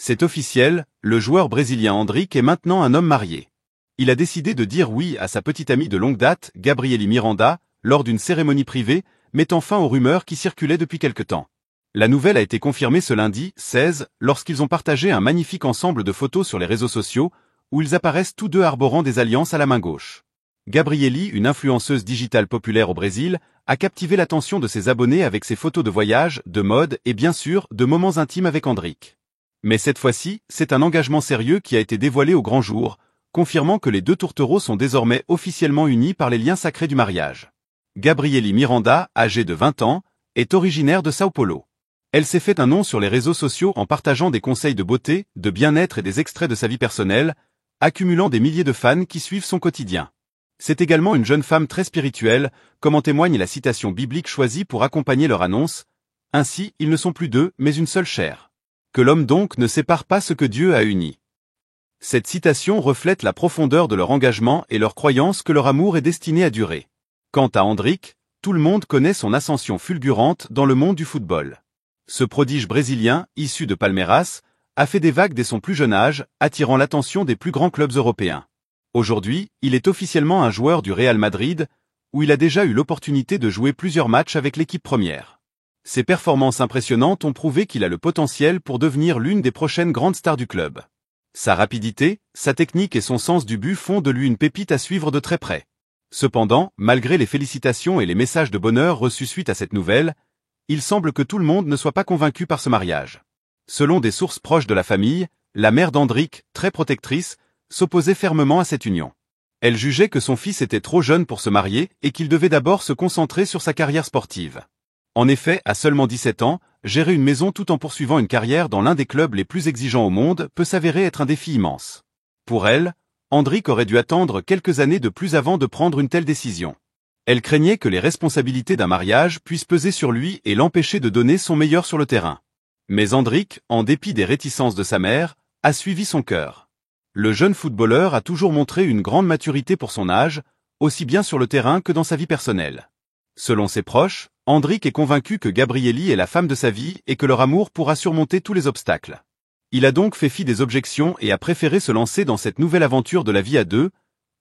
C'est officiel, le joueur brésilien Endrick est maintenant un homme marié. Il a décidé de dire oui à sa petite amie de longue date, Gabrieli Miranda, lors d'une cérémonie privée, mettant fin aux rumeurs qui circulaient depuis quelque temps. La nouvelle a été confirmée ce lundi 16, lorsqu'ils ont partagé un magnifique ensemble de photos sur les réseaux sociaux, où ils apparaissent tous deux arborant des alliances à la main gauche. Gabrieli, une influenceuse digitale populaire au Brésil, a captivé l'attention de ses abonnés avec ses photos de voyage, de mode et bien sûr, de moments intimes avec Endrick. Mais cette fois-ci, c'est un engagement sérieux qui a été dévoilé au grand jour, confirmant que les deux tourtereaux sont désormais officiellement unis par les liens sacrés du mariage. Gabrieli Miranda, âgée de 20 ans, est originaire de Sao Paulo. Elle s'est fait un nom sur les réseaux sociaux en partageant des conseils de beauté, de bien-être et des extraits de sa vie personnelle, accumulant des milliers de fans qui suivent son quotidien. C'est également une jeune femme très spirituelle, comme en témoigne la citation biblique choisie pour accompagner leur annonce. Ainsi, ils ne sont plus deux, mais une seule chair. Que l'homme donc ne sépare pas ce que Dieu a uni. Cette citation reflète la profondeur de leur engagement et leur croyance que leur amour est destiné à durer. Quant à Endrick, tout le monde connaît son ascension fulgurante dans le monde du football. Ce prodige brésilien, issu de Palmeiras, a fait des vagues dès son plus jeune âge, attirant l'attention des plus grands clubs européens. Aujourd'hui, il est officiellement un joueur du Real Madrid, où il a déjà eu l'opportunité de jouer plusieurs matchs avec l'équipe première. Ses performances impressionnantes ont prouvé qu'il a le potentiel pour devenir l'une des prochaines grandes stars du club. Sa rapidité, sa technique et son sens du but font de lui une pépite à suivre de très près. Cependant, malgré les félicitations et les messages de bonheur reçus suite à cette nouvelle, il semble que tout le monde ne soit pas convaincu par ce mariage. Selon des sources proches de la famille, la mère d'Endrick, très protectrice, s'opposait fermement à cette union. Elle jugeait que son fils était trop jeune pour se marier et qu'il devait d'abord se concentrer sur sa carrière sportive. En effet, à seulement 17 ans, gérer une maison tout en poursuivant une carrière dans l'un des clubs les plus exigeants au monde peut s'avérer être un défi immense. Pour elle, Endrick aurait dû attendre quelques années de plus avant de prendre une telle décision. Elle craignait que les responsabilités d'un mariage puissent peser sur lui et l'empêcher de donner son meilleur sur le terrain. Mais Endrick, en dépit des réticences de sa mère, a suivi son cœur. Le jeune footballeur a toujours montré une grande maturité pour son âge, aussi bien sur le terrain que dans sa vie personnelle. Selon ses proches, Endrick est convaincu que Gabrieli est la femme de sa vie et que leur amour pourra surmonter tous les obstacles. Il a donc fait fi des objections et a préféré se lancer dans cette nouvelle aventure de la vie à deux,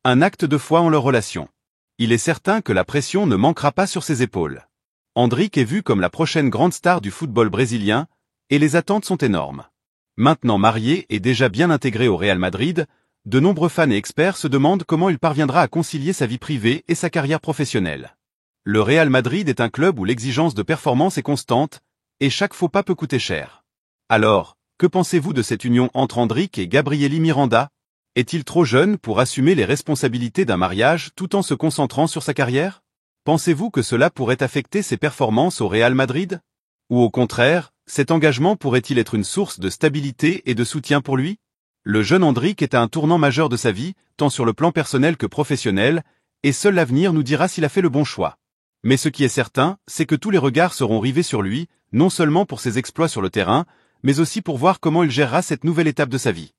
un acte de foi en leur relation. Il est certain que la pression ne manquera pas sur ses épaules. Endrick est vu comme la prochaine grande star du football brésilien, et les attentes sont énormes. Maintenant marié et déjà bien intégré au Real Madrid, de nombreux fans et experts se demandent comment il parviendra à concilier sa vie privée et sa carrière professionnelle. Le Real Madrid est un club où l'exigence de performance est constante, et chaque faux pas peut coûter cher. Alors, que pensez-vous de cette union entre Endrick et Gabrieli Miranda? Est-il trop jeune pour assumer les responsabilités d'un mariage tout en se concentrant sur sa carrière? Pensez-vous que cela pourrait affecter ses performances au Real Madrid? Ou au contraire, cet engagement pourrait-il être une source de stabilité et de soutien pour lui? Le jeune Endrick est à un tournant majeur de sa vie, tant sur le plan personnel que professionnel, et seul l'avenir nous dira s'il a fait le bon choix. Mais ce qui est certain, c'est que tous les regards seront rivés sur lui, non seulement pour ses exploits sur le terrain, mais aussi pour voir comment il gérera cette nouvelle étape de sa vie.